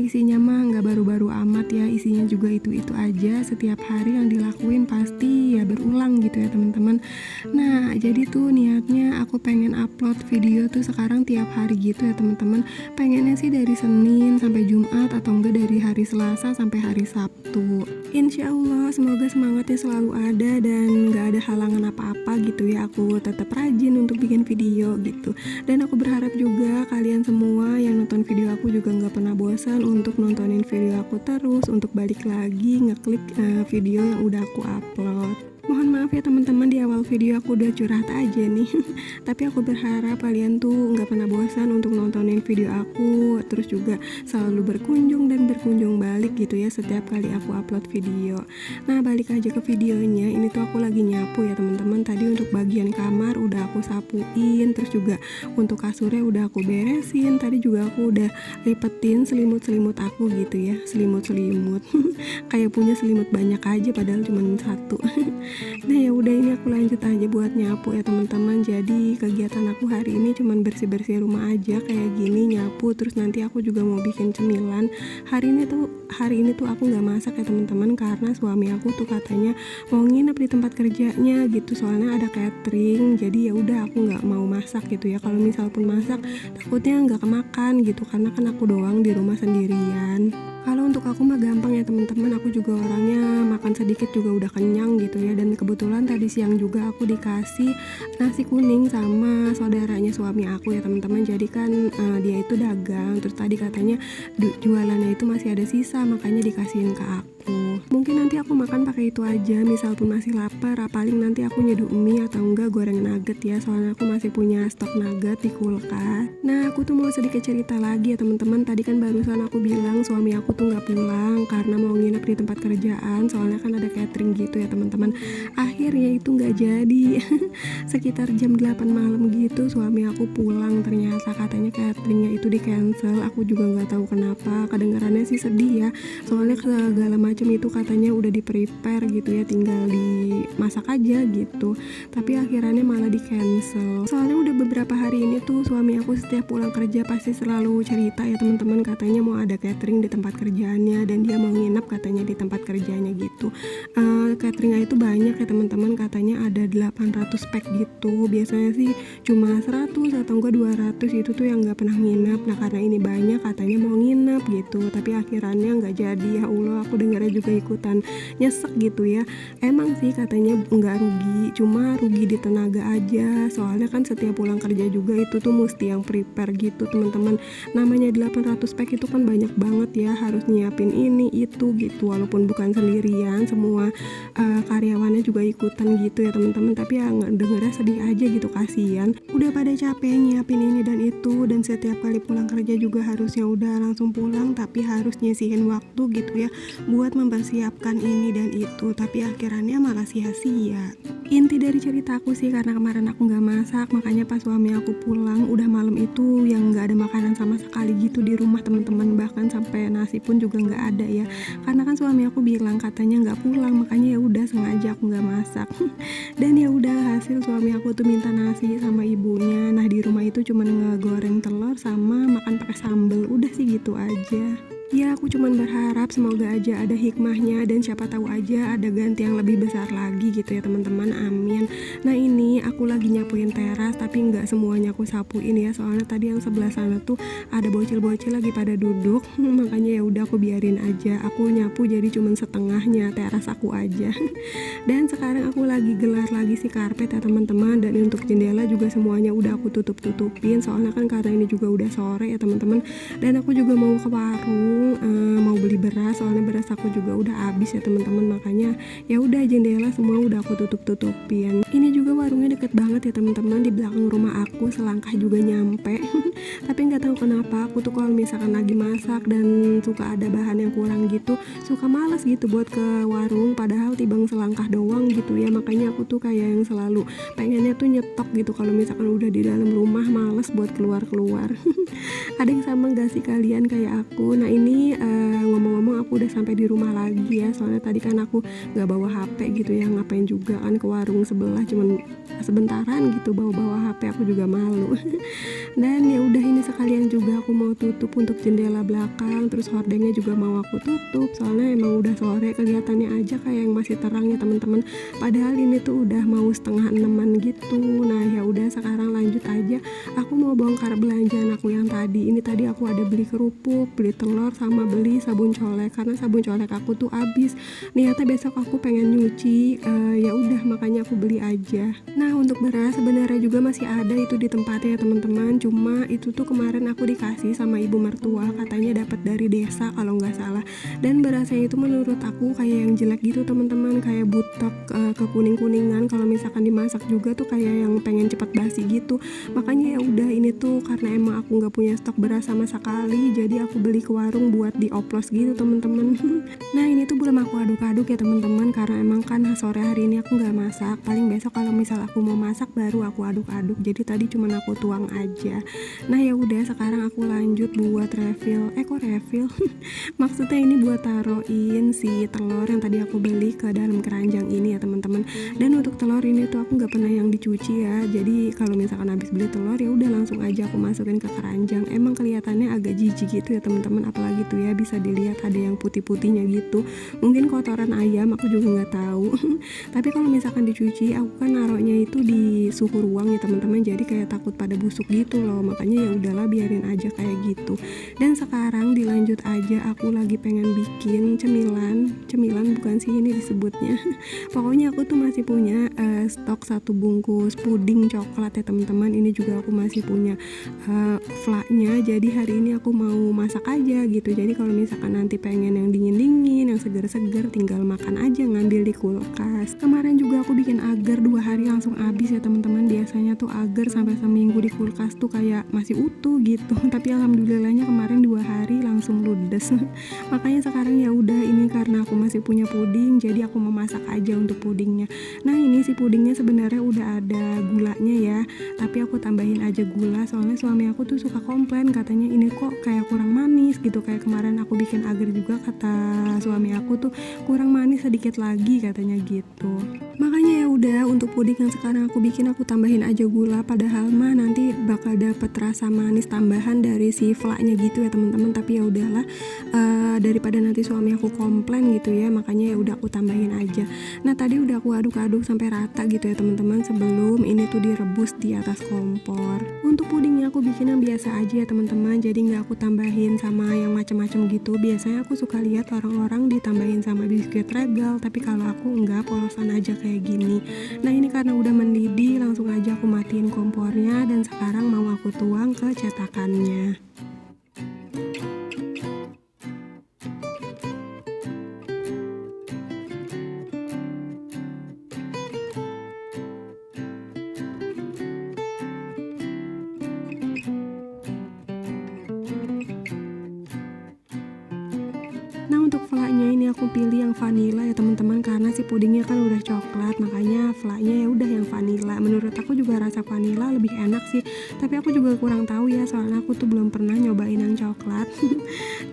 isinya mah nggak baru-baru amat ya, isinya juga itu-itu aja. Setiap hari yang dilakuin pasti ya berulang gitu ya teman-teman. Nah jadi tuh niatnya aku pengen upload video tuh sekarang tiap hari gitu ya teman-teman. Pengennya sih dari Senin sampai Jumat atau enggak dari hari Selasa sampai hari Sabtu. Insya Allah semoga semangatnya selalu ada dan nggak ada halangan apa-apa gitu ya. Aku tetap rajin untuk bikin video gitu. Dan aku berharap juga kalian semua yang nonton video aku juga nggak pernah bosan untuk nontonin video aku terus, untuk balik lagi ngeklik video yang udah aku upload. Mohon maaf ya teman-teman, di awal video aku udah curhat aja nih. Tapi aku berharap kalian tuh nggak pernah bosan untuk nontonin video aku, terus juga selalu berkunjung dan berkunjung balik gitu ya setiap kali aku upload video. Nah balik aja ke videonya, ini tuh aku lagi nyapu ya teman-teman. Tadi untuk bagian kamar udah aku sapuin, terus juga untuk kasurnya udah aku beresin. Tadi juga aku udah lipetin selimut-selimut aku gitu ya, selimut-selimut. Kayak punya selimut banyak aja padahal cuma satu. Nah ya udah, ini aku lanjut aja buat nyapu ya teman-teman. Jadi kegiatan aku hari ini cuman bersih-bersih rumah aja kayak gini, nyapu, terus nanti aku juga mau bikin cemilan. Hari ini tuh aku nggak masak ya teman-teman, karena suami aku tuh katanya mau nginep di tempat kerjanya gitu, soalnya ada catering. Jadi ya udah aku nggak mau masak gitu ya. Kalau misal pun masak takutnya nggak kemakan gitu, karena kan aku doang di rumah sendirian. Kalau untuk aku mah gampang ya teman-teman, aku juga orangnya makan sedikit juga udah kenyang gitu ya. Dan kebetulan tadi siang juga aku dikasih nasi kuning sama saudaranya suami aku ya teman-teman. Jadi kan dia itu dagang, terus tadi katanya jualannya itu masih ada sisa, makanya dikasihin ke aku. Mungkin nanti aku makan pakai itu aja, misal pun masih lapar, paling nanti aku nyeduh mie atau enggak goreng nugget ya, soalnya aku masih punya stok nugget di kulkas. Nah aku tuh mau sedikit cerita lagi ya teman-teman. Tadi kan barusan aku bilang suami aku tuh nggak pulang karena mau nginep di tempat kerjaan, soalnya kan ada catering gitu ya teman-teman. Akhirnya itu nggak jadi. Sekitar jam 8 malam gitu suami aku pulang, ternyata katanya cateringnya itu di cancel. Aku juga nggak tahu kenapa, kedengarannya sih sedih ya, soalnya segala macam itu katanya udah di prepare gitu ya, tinggal dimasak aja gitu. Tapi akhirnya malah di cancel. Soalnya udah beberapa hari ini tuh suami aku setiap pulang kerja pasti selalu cerita ya teman-teman, katanya mau ada catering di tempat kerjaannya dan dia mau nginep katanya di tempat kerjanya gitu. Cateringnya itu banyak ya teman-teman, katanya ada 800 pack gitu. Biasanya sih cuma 100 atau enggak 200 itu tuh yang nggak pernah nginep. Nah karena ini banyak katanya mau nginep gitu, tapi akhirnya nggak jadi. Ya Allah, aku dengarnya juga ikutan nyesek gitu ya. Emang sih katanya nggak rugi, cuma rugi di tenaga aja, soalnya kan setiap pulang kerja juga itu tuh mesti yang prepare gitu teman-teman. Namanya 800 pack itu kan banyak banget ya, harus nyiapin ini itu gitu, walaupun bukan sendirian, semua karyawannya juga ikutan gitu ya teman-teman. Tapi ya dengernya sedih aja gitu, kasihan udah pada capek nyiapin ini dan itu, dan setiap kali pulang kerja juga harusnya udah langsung pulang, tapi harus nyisihin waktu gitu ya buat mempersiapkan ini dan itu, tapi akhirnya malah sia-sia. Inti dari cerita aku sih karena kemarin aku nggak masak, makanya pas suami aku pulang udah malam itu yang nggak ada makanan sama sekali gitu di rumah teman-teman, bahkan sampai nasi pun juga nggak ada ya, karena kan suami aku bilang katanya nggak pulang, makanya ya udah sengaja aku nggak masak. Dan ya udah, hasil suami aku tuh minta nasi sama ibunya. Nah di rumah itu cuma ngegoreng telur sama makan pakai sambal, udah sih gitu aja. Ya aku cuman berharap semoga aja ada hikmahnya, dan siapa tahu aja ada ganti yang lebih besar lagi gitu ya teman-teman, amin. Nah ini aku lagi nyapuin teras, tapi nggak semuanya aku sapuin ya, soalnya tadi yang sebelah sana tuh ada bocil-bocil lagi pada duduk. Makanya ya udah aku biarin aja, aku nyapu jadi cuman setengahnya teras aku aja. Dan sekarang aku lagi gelar lagi si karpet ya teman-teman, dan untuk jendela juga semuanya udah aku tutup-tutupin, soalnya kan karena ini juga udah sore ya teman-teman. Dan aku juga mau ke warung, mau beli beras, soalnya beras aku juga udah habis ya teman-teman, makanya ya udah jendela semua udah aku tutup-tutupin. Ini juga warungnya deket banget ya teman-teman, di belakang rumah aku, selangkah juga nyampe. Tapi nggak tahu kenapa aku tuh kalau misalkan lagi masak dan suka ada bahan yang kurang gitu, suka males gitu buat ke warung, padahal tibang selangkah doang gitu ya. Makanya aku tuh kayak yang selalu pengennya tuh nyetok gitu, kalau misalkan udah di dalam rumah males buat keluar-keluar. Ada yang sama gak sih kalian kayak aku? Nah ini ngomong-ngomong aku udah sampai di rumah lagi ya, soalnya tadi kan aku nggak bawa HP gitu ya, ngapain juga kan ke warung sebelah cuman sebentaran gitu bawa-bawa HP, aku juga malu. Dan ya udah ini sekalian juga aku mau tutup untuk jendela belakang, terus hordengnya juga mau aku tutup soalnya emang udah sore, kelihatannya aja kayak yang masih terang ya teman-teman, padahal ini tuh udah mau setengah enaman gitu. Nah ya udah sekarang lanjut aja, aku mau bongkar belanjaan aku yang tadi. Ini tadi aku ada beli kerupuk, beli telur, sama beli sabun colek, karena sabun colek aku tuh habis, niatnya besok aku pengen nyuci, ya udah makanya aku beli aja. Nah untuk beras sebenarnya juga masih ada itu di tempatnya ya teman-teman, cuma itu tuh kemarin aku dikasih sama ibu mertua, katanya dapat dari desa kalau nggak salah, dan berasnya itu menurut aku kayak yang jelek gitu teman-teman, kayak butek, kekuning-kuningan, kalau misalkan dimasak juga tuh kayak yang pengen cepet basi gitu. Makanya ya udah ini tuh karena emang aku nggak punya stok beras sama sekali, jadi aku beli ke warung buat dioplos gitu teman-teman. Nah ini tuh belum aku aduk-aduk ya teman-teman, karena emang kan sore hari ini aku nggak masak, paling besok kalau misal aku mau masak baru aku aduk-aduk, jadi tadi cuman aku tuang aja. Nah ya udah sekarang aku lanjut buat refill, kok refill maksudnya ini buat taruhin si telur yang tadi aku beli ke dalam keranjang ini ya teman-teman. Dan untuk telur ini tuh aku nggak pernah yang dicuci ya, jadi kalau misalkan habis beli telur ya udah langsung aja aku masukin ke keranjang. Emang kelihatannya agak jijik gitu ya teman-teman, apalagi tuh ya bisa dilihat ada yang putih-putihnya gitu, mungkin kotoran ayam, aku juga nggak tahu. Tapi kalau misalkan dicuci aku kan naruhnya itu di suhu ruang ya teman-teman, jadi kayak takut pada busuk gitu loh, makanya ya udahlah biarin aja kayak gitu. Dan sekarang dilanjut aja, aku lagi pengen bikin cemilan bukan sih ini disebutnya. Pokoknya aku tuh masih punya stok 1 bungkus puding coklat ya teman-teman, ini juga aku masih punya flaknya, jadi hari ini aku mau masak aja gitu. Jadi kalau misalkan nanti pengen yang dingin-dingin, yang seger-seger, tinggal makan aja ngambil di kulkas. Kemarin juga aku bikin agar 2 hari langsung habis ya teman-teman, biasanya tuh agar sampai seminggu di kulkas tuh kayak masih utuh gitu, tapi alhamdulillahnya kemarin 2 hari langsung ludes. Makanya sekarang ya udah ini karena aku masih punya puding, jadi aku mau masak aja untuk pudingnya. Nah ini si pudingnya sebenarnya udah ada gulanya ya, tapi aku tambahin aja gula soalnya suami aku tuh suka komplain, katanya ini kok kayak kurang manis gitu. Kayak kemarin aku bikin agar juga kata suami aku tuh kurang manis, sedikit lagi katanya gitu. Makanya ya udah untuk puding yang sekarang aku bikin aku tambahin aja gula, padahal mah nanti bakal dapet rasa manis tambahan dari si flaknya gitu ya teman-teman. Tapi ya udahlah, daripada nanti suami aku komplain gitu ya, makanya ya udah aku tambahin aja. Nah tadi udah aku aduk-aduk sampai rata gitu ya teman-teman, sebelum ini tuh direbus di atas kompor. Untuk pudingnya aku bikin yang biasa aja ya teman-teman, jadi nggak aku tambahin sama yang macam-macam gitu. Biasanya aku suka lihat orang-orang ditambahin sama biskuit regal, tapi kalau aku enggak, polosan aja kayak gini. Nah ini karena udah mendidih, langsung aja aku matiin kompornya dan sekarang mau aku tuang ke cetakannya. Nah untuk flaknya ini aku pilih yang vanilla ya teman-teman, karena si pudingnya kan udah coklat, makanya flaknya ya udah yang vanilla. Menurut aku juga rasa vanilla lebih enak sih, tapi aku juga kurang tahu ya soalnya aku tuh belum pernah nyobain yang coklat.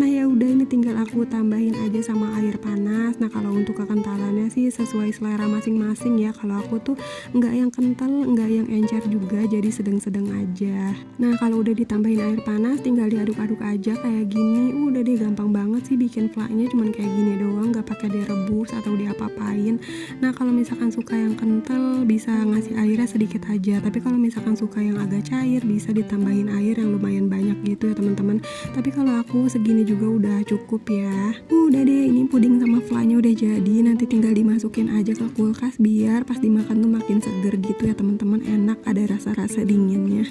Nah ya udah ini tinggal aku tambahin aja sama air panas. Nah kalau untuk kekentalannya sih sesuai selera masing-masing ya, kalau aku tuh nggak yang kental, nggak yang encer juga, jadi sedang-sedang aja. Nah kalau udah ditambahin air panas tinggal diaduk-aduk aja kayak gini. Udah deh, gampang banget sih bikin flaknya, cuman kayak gini doang, nggak pakai direbus atau diapa-apain. Nah kalau misalkan suka yang kental bisa ngasih airnya sedikit aja, tapi kalau misalkan suka yang agak cair bisa ditambahin air yang lumayan banyak gitu ya teman-teman. Tapi kalau aku segini juga udah cukup ya. Udah deh, ini puding sama flaknya udah jadi, nanti tinggal dimasukin aja ke kulkas biar pas dimakan tuh makin seger gitu ya teman-teman, enak, ada rasa-rasa dinginnya.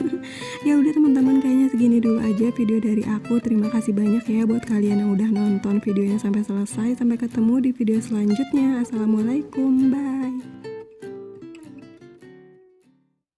Ya udah teman-teman, kayaknya segini dulu aja video dari aku. Terima kasih banyak ya buat kalian yang udah nonton videonya sampai selesai. Sampai ketemu di video selanjutnya. Assalamualaikum, bye.